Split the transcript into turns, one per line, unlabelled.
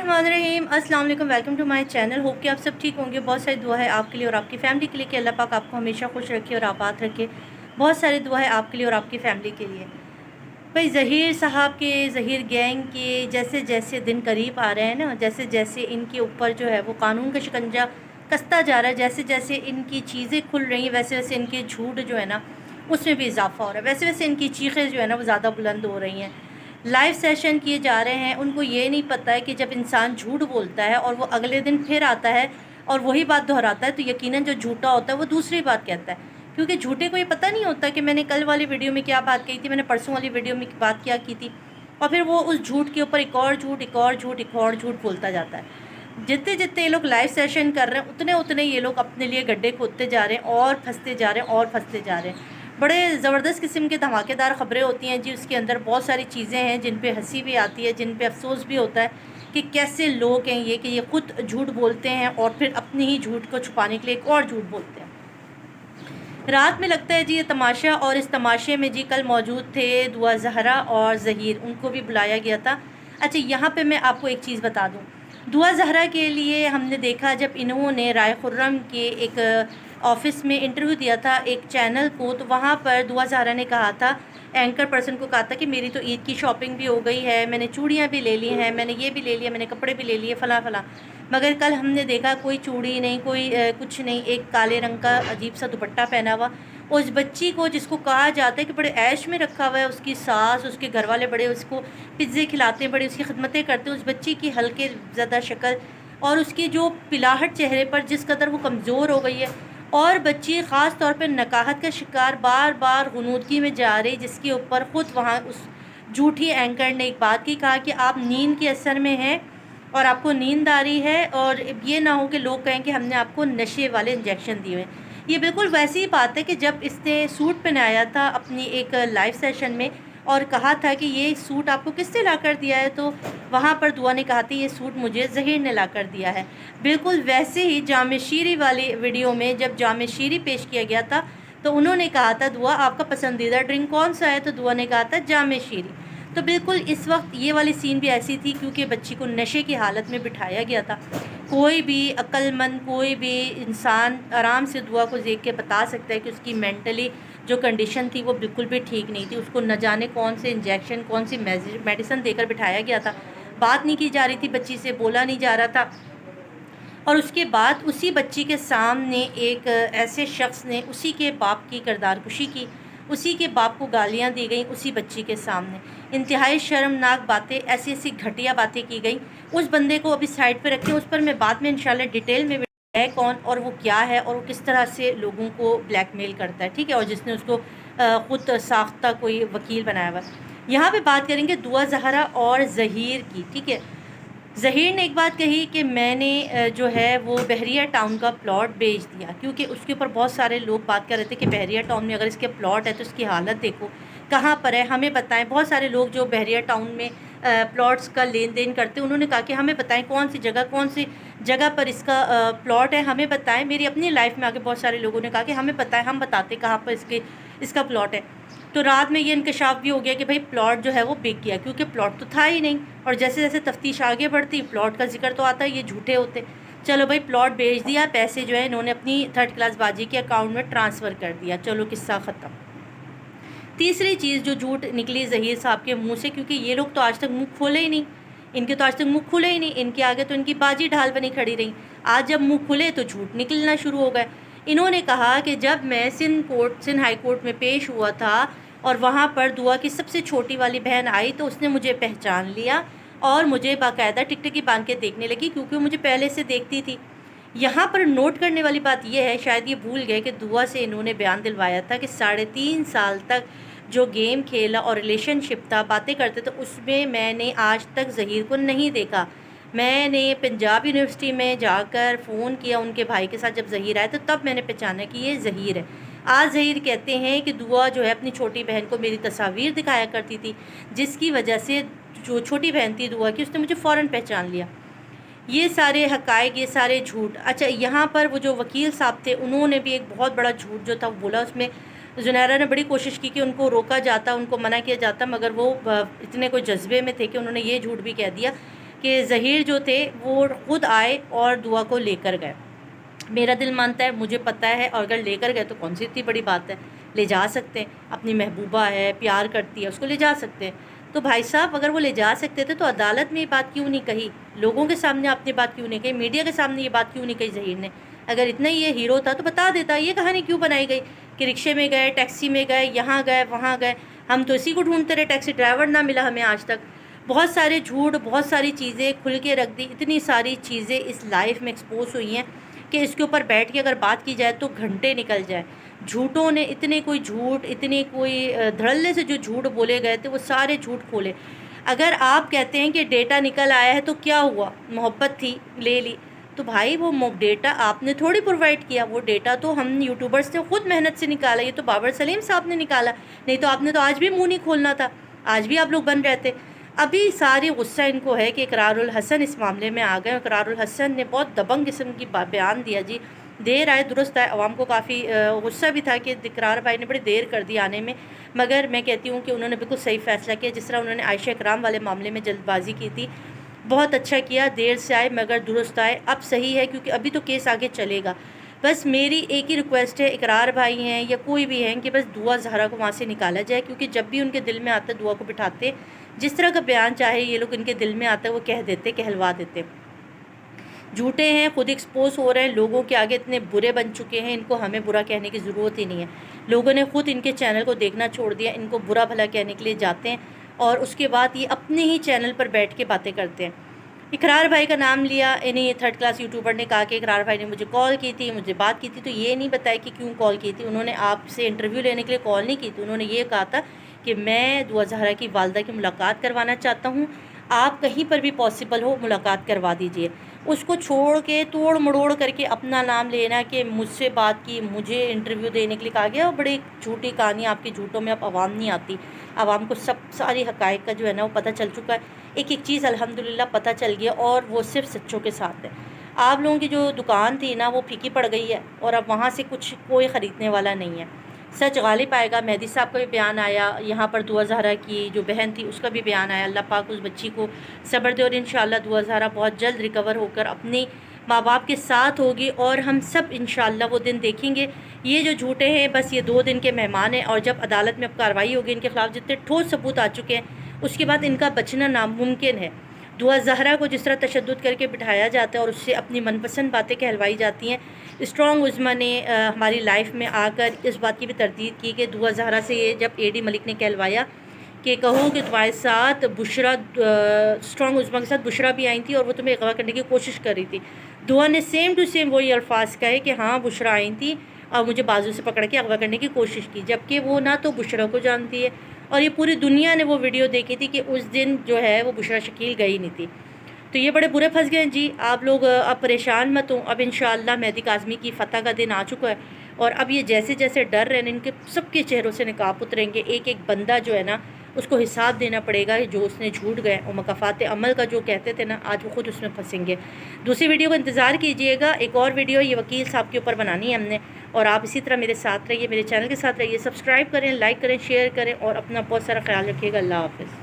बिस्मिल्लाहिर्रहमानिर्रहीम। अस्सलाम वालेकुम, welcome to my channel. Hope कि आप सब ठीक होंगे। बहुत सारी दुआ है आपके लिए और आपकी फ़ैमिली के लिए कि अल्लाह पाक आपको हमेशा खुश रखे और आबाद रखे। बहुत सारी दुआ है आपके लिए और आपकी फ़ैमिली के लिए। भाई ज़हीर साहब के, ज़हीर गैंग के जैसे जैसे दिन करीब आ रहे हैं ना, जैसे जैसे इनके ऊपर जो है वो कानून का शिकंजा कसता जा रहा है, जैसे जैसे इनकी चीज़ें खुल रही हैं, वैसे वैसे इनके झूठ जो है ना उसमें भी इजाफा हो रहा है, वैसे वैसे इनकी चीखें जो है ना वो ज़्यादा बुलंद हो रही हैं। लाइव सेशन किए जा रहे हैं। उनको ये नहीं पता है कि जब इंसान झूठ बोलता है और वो अगले दिन फिर आता है और वही बात दोहराता है तो यकीनन जो झूठा होता है वो दूसरी बात कहता है, क्योंकि झूठे को ये पता नहीं होता कि मैंने कल वाली वीडियो में क्या बात कही थी, मैंने परसों वाली वीडियो में बात क्या की थी, और फिर वो उस झूठ के ऊपर एक और झूठ, एक और झूठ, एक और झूठ बोलता जाता है। जितने जितने ये लोग लाइव सेशन कर रहे हैं उतने उतने ये लोग अपने लिए गड्ढे खोदते जा रहे हैं और फंसते जा रहे हैं और फंसते जा रहे हैं। बड़े ज़बरदस्त किस्म के धमाकेदार ख़बरें होती हैं जी। उसके अंदर बहुत सारी चीज़ें हैं जिन पे हंसी भी आती है, जिन पे अफसोस भी होता है कि कैसे लोग हैं ये कि ये खुद झूठ बोलते हैं और फिर अपनी ही झूठ को छुपाने के लिए एक और झूठ बोलते हैं। रात में लगता है जी ये तमाशा, और इस तमाशे में जी कल मौजूद थे दुआ ज़हरा और ज़हीर, उनको भी बुलाया गया था। अच्छा, यहाँ पे मैं आपको एक चीज़ बता दूँ। दुआ ज़हरा के लिए हमने देखा जब इन्होंने राय खुर्रम के एक ऑफ़िस में इंटरव्यू दिया था एक चैनल को, तो वहाँ पर दुआ ज़हरा ने कहा था, एंकर पर्सन को कहा था कि मेरी तो ईद की शॉपिंग भी हो गई है, मैंने चूड़ियाँ भी ले ली हैं, मैंने ये भी ले लिया, मैंने कपड़े भी ले लिए, फ़लाँ फ़लाँ। मगर कल हमने देखा कोई चूड़ी नहीं, कोई कुछ नहीं, एक काले रंग का अजीब सा दुपट्टा पहना हुआ। उस बच्ची को जिसको कहा जाता है कि बड़े ऐश में रखा हुआ है, उसकी सास, उसके घर वाले बड़े उसको पिज़्ज़े खिलाते हैं, बड़ी उसकी खिदमतें करते हैं, उस बच्ची की हल्के ज़्यादा शक्ल और उसकी जो पिलाहट चेहरे पर जिस कदर वो कमज़ोर हो गई है, और बच्ची ख़ास तौर पर नकाहत का शिकार बार बार गुनूदगी में जा रही, जिसके ऊपर ख़ुद वहाँ उस झूठी एंकर ने एक बात की, कहा कि आप नींद के असर में हैं और आपको नींद आ रही है, और ये ना हो कि लोग कहें कि हमने आपको नशे वाले इंजेक्शन दिए हैं। ये बिल्कुल वैसी ही बात है कि जब इसने सूट पहनाया था अपनी एक लाइव सेशन में और कहा था कि ये सूट आपको किसने ला कर दिया है, तो वहाँ पर दुआ ने कहा था ये सूट मुझे ज़हीर ने ला कर दिया है। बिल्कुल वैसे ही जामे शीरी वाली वीडियो में जब जामे शीरी पेश किया गया था तो उन्होंने कहा था, दुआ आपका पसंदीदा ड्रिंक कौन सा है, तो दुआ ने कहा था जामे शीरी। तो बिल्कुल इस वक्त ये वाली सीन भी ऐसी थी, क्योंकि बच्ची को नशे की हालत में बिठाया गया था। कोई भी अक्लमंद, कोई भी इंसान आराम से दुआ को देख के बता सकता है कि उसकी मेंटली जो कंडीशन थी वो बिल्कुल भी ठीक नहीं थी। उसको न जाने कौन से इंजेक्शन, कौन सी मेडिसिन देकर बिठाया गया था। बात नहीं की जा रही थी बच्ची से, बोला नहीं जा रहा था। और उसके बाद उसी बच्ची के सामने एक ऐसे शख्स ने उसी के बाप की किरदारकुशी की, उसी के बाप को गालियां दी गई उसी बच्ची के सामने। इंतहाई शर्मनाक बातें, ऐसी ऐसी घटिया बातें की गई। उस बंदे को अभी साइड पे रखें, उस पर मैं बाद में इंशाल्लाह डिटेल में है कौन और वो क्या है और वो किस तरह से लोगों को ब्लैकमेल करता है, ठीक है, और जिसने उसको ख़ुद साख्ता कोई वकील बनाया हुआ। यहाँ पे बात करेंगे दुआ ज़हरा और ज़हीर की, ठीक है। ज़हीर ने एक बात कही कि मैंने जो है वो बहरिया टाउन का प्लॉट बेच दिया, क्योंकि उसके ऊपर बहुत सारे लोग बात कर रहे थे कि बहरिया टाउन में अगर इसके प्लॉट है तो इसकी हालत देखो कहाँ पर है, हमें बताएं। बहुत सारे लोग जो बहरिया टाउन में प्लॉट्स का लेन देन करते हैं उन्होंने कहा कि हमें बताएं कौन सी जगह पर इसका प्लॉट है, हमें बताएं। मेरी अपनी लाइफ में आगे बहुत सारे लोगों ने कहा कि हमें बताएं, हम बताते कहाँ पर इसका प्लॉट है। तो रात में ये इंकशाफ भी हो गया कि भाई प्लॉट जो है वो बिक गया, क्योंकि प्लॉट तो था ही नहीं, और जैसे जैसे तफ्तीश आगे बढ़ती प्लॉट का जिक्र तो आता है, ये झूठे होते। चलो भाई प्लॉट बेच दिया, पैसे जो है इन्होंने अपनी थर्ड क्लास बाजी के अकाउंट में ट्रांसफ़र कर दिया, चलो किस्सा ख़त्म। तीसरी चीज़ जो झूठ निकली ज़हीर साहब के मुँह से, क्योंकि ये लोग तो आज तक मुँह खोले ही नहीं, इनके तो आज तक मुँह खुले ही नहीं, इनके आगे तो इनकी बाजी ढाल बनी खड़ी रही। आज जब मुँह खुले तो झूठ निकलना शुरू हो गए। इन्होंने कहा कि जब मैं सिंध हाई कोर्ट में पेश हुआ था और वहाँ पर दुआ की सबसे छोटी वाली बहन आई तो उसने मुझे पहचान लिया और मुझे बाकायदा टिकटकी बांध के देखने लगी, क्योंकि मुझे पहले से देखती थी। यहाँ पर नोट करने वाली बात यह है, शायद ये भूल गए कि दुआ से इन्होंने बयान दिलवाया था कि 3.5 साल तक जो गेम खेला और रिलेशनशिप था, बातें करते तो उसमें मैंने आज तक ज़हीर को नहीं देखा। मैंने पंजाब यूनिवर्सिटी में जाकर फ़ोन किया उनके भाई के साथ, जब ज़हीर आए तो तब मैंने पहचाना कि ये ज़हीर है। आज ज़हीर कहते हैं कि दुआ जो है अपनी छोटी बहन को मेरी तस्वीर दिखाया करती थी, जिसकी वजह से जो छोटी बहन थी दुआ की, उसने मुझे फ़ौरन पहचान लिया। ये सारे हक़ाइक़, ये सारे झूठ। अच्छा, यहाँ पर वो जो वकील साहब थे उन्होंने भी एक बहुत बड़ा झूठ जो था वो बोला। उसमें ज़ुनैरा ने बड़ी कोशिश की कि उनको रोका जाता, उनको मना किया जाता, मगर वो इतने कोई जज्बे में थे कि उन्होंने ये झूठ भी कह दिया کہ ظہیر جو تھے وہ خود آئے اور دعا کو لے کر گئے. میرا دل مانتا ہے, مجھے پتہ ہے, اور اگر لے کر گئے تو کون سی اتنی بڑی بات ہے, لے جا سکتے ہیں. اپنی محبوبہ ہے, پیار کرتی ہے, اس کو لے جا سکتے ہیں. تو بھائی صاحب اگر وہ لے جا سکتے تھے تو عدالت میں یہ بات کیوں نہیں کہی, لوگوں کے سامنے آپ نے بات کیوں نہیں کہی, میڈیا کے سامنے یہ بات کیوں نہیں کہی ظہیر نے؟ اگر اتنا ہی یہ ہیرو تھا تو بتا دیتا. یہ کہانی کیوں بنائی گئی کہ رکشے میں گئے, ٹیکسی میں گئے, یہاں گئے, وہاں گئے, ہم تو اسی کو ڈھونڈتے رہے, ٹیکسی ڈرائیور نہ ملا ہمیں آج تک. بہت سارے جھوٹ, بہت ساری چیزیں کھل کے رکھ دی. اتنی ساری چیزیں اس لائف میں ایکسپوز ہوئی ہیں کہ اس کے اوپر بیٹھ کے اگر بات کی جائے تو گھنٹے نکل جائے. جھوٹوں نے اتنے کوئی جھوٹ, اتنے کوئی دھڑلے سے جو جھوٹ بولے گئے تھے وہ سارے جھوٹ کھولے. اگر آپ کہتے ہیں کہ ڈیٹا نکل آیا ہے تو کیا ہوا, محبت تھی لے لی, تو بھائی وہ ڈیٹا آپ نے تھوڑی پرووائڈ کیا, وہ ڈیٹا تو ہم یوٹیوبرز نے خود محنت سے نکالا. یہ تو بابر سلیم صاحب نے نکالا, نہیں تو آپ نے تو آج بھی منہ نہیں کھولنا تھا, آج بھی آپ لوگ بند رہتے. ابھی ساری غصہ ان کو ہے کہ اقرار الحسن اس معاملے میں آ گئے. اقرار الحسن نے بہت دبنگ قسم کی بیان دیا جی, دیر آئے درست آئے. عوام کو کافی غصہ بھی تھا کہ اقرار بھائی نے بڑی دیر کر دی آنے میں, مگر میں کہتی ہوں کہ انہوں نے بالکل صحیح فیصلہ کیا. جس طرح انہوں نے عائشہ اکرام والے معاملے میں جلد بازی کی تھی, بہت اچھا کیا. دیر سے آئے مگر درست آئے. اب صحیح ہے کیونکہ ابھی تو کیس آگے چلے گا. بس میری ایک ہی ریکویسٹ ہے, اقرار بھائی ہیں یا کوئی بھی ہیں, کہ بس دعا زہرا کو وہاں سے نکالا جائے, کیونکہ جب بھی ان کے دل میں آتا ہے دعا کو بٹھاتے, جس طرح کا بیان چاہے یہ لوگ ان کے دل میں آتا ہے وہ کہہ دیتے, کہلوا دیتے. جھوٹے ہیں, خود ایکسپوز ہو رہے ہیں, لوگوں کے آگے اتنے برے بن چکے ہیں, ان کو ہمیں برا کہنے کی ضرورت ہی نہیں ہے. لوگوں نے خود ان کے چینل کو دیکھنا چھوڑ دیا, ان کو برا بھلا کہنے کے لیے جاتے ہیں اور اس کے بعد یہ اپنے ہی چینل پر بیٹھ کے باتیں کرتے ہیں. اقرار بھائی کا نام لیا, انہیں تھرڈ کلاس یوٹیوبر نے کہا کہ اقرار بھائی نے مجھے کال کی تھی, مجھے بات کی تھی, تو یہ نہیں بتایا کہ کیوں کال کی تھی. انہوں نے آپ سے انٹرویو لینے کے لیے کال نہیں کی تھی, انہوں نے یہ کہا تھا کہ میں دعا زہرا کی والدہ کی ملاقات کروانا چاہتا ہوں, آپ کہیں پر بھی پاسبل ہو ملاقات کروا دیجئے. اس کو چھوڑ کے توڑ مڑوڑ کر کے اپنا نام لینا کہ مجھ سے بات کی, مجھے انٹرویو دینے کے لیے کہا گیا, اور بڑی جھوٹی کہانی, آپ کی جھوٹوں میں اب عوام نہیں آتی. عوام کو ساری حقائق کا جو ہے نا وہ پتہ چل چکا ہے. ایک ایک چیز الحمدللہ پتہ چل گیا, اور وہ صرف سچوں کے ساتھ ہے. آپ لوگوں کی جو دکان تھی نا وہ پھیکی پڑ گئی ہے, اور اب وہاں سے کچھ کوئی خریدنے والا نہیں ہے. سچ غالب آئے گا. مہدی صاحب کا بھی بیان آیا, یہاں پر دعا زہرا کی جو بہن تھی اس کا بھی بیان آیا. اللہ پاک اس بچی کو صبر دے, اور انشاءاللہ دعا زہرا بہت جلد ریکور ہو کر اپنی ماں باپ کے ساتھ ہوگی, اور ہم سب انشاءاللہ وہ دن دیکھیں گے. یہ جو جھوٹے ہیں بس یہ 2 دن کے مہمان ہیں, اور جب عدالت میں اب کارروائی ہوگی ان کے خلاف جتنے ٹھوس ثبوت آ چکے ہیں اس کے بعد ان کا بچنا ناممکن ہے. دعا زہرا کو جس طرح تشدد کر کے بٹھایا جاتا ہے اور اس سے اپنی من پسند باتیں کہلوائی جاتی ہیں, اسٹرانگ عظمیٰ نے ہماری لائف میں آ کر اس بات کی بھی تردید کی کہ دعا زہرا سے یہ جب اے ڈی ملک نے کہلوایا کہ کہو کہ تمہارے ساتھ بشرا, اسٹرانگ عظمیٰ کے ساتھ بشرا بھی آئی تھی اور وہ تمہیں اغوا کرنے کی کوشش کر رہی تھی. دعا نے سیم ٹو سیم وہی الفاظ کہے کہ ہاں بشرا آئی تھی اور مجھے بازو سے پکڑ کے اغوا کرنے کی کوشش کی, جبکہ وہ نہ تو بشرا کو جانتی ہے, اور یہ پوری دنیا نے وہ ویڈیو دیکھی تھی کہ اس دن جو ہے وہ بشرا شکیل گئی نہیں تھی. تو یہ بڑے برے پھنس گئے ہیں جی. آپ لوگ اب پریشان مت ہوں, اب انشاءاللہ مہدی کاظمی کی فتح کا دن آ چکا ہے, اور اب یہ جیسے جیسے ڈر رہے ہیں ان کے سب کے چہروں سے نقاب اتریں گے. ایک ایک بندہ جو ہے نا اس کو حساب دینا پڑے گا جو اس نے جھوٹ گئے, اور مکافات عمل کا جو کہتے تھے نا آج وہ خود اس میں پھنسیں گے. دوسری ویڈیو کا انتظار کیجئے گا, ایک اور ویڈیو یہ وکیل صاحب کے اوپر بنانی ہے ہم نے, اور آپ اسی طرح میرے ساتھ رہیے, میرے چینل کے ساتھ رہیے, سبسکرائب کریں, لائک کریں, شیئر کریں, اور اپنا بہت سارا خیال رکھیے گا. اللہ حافظ.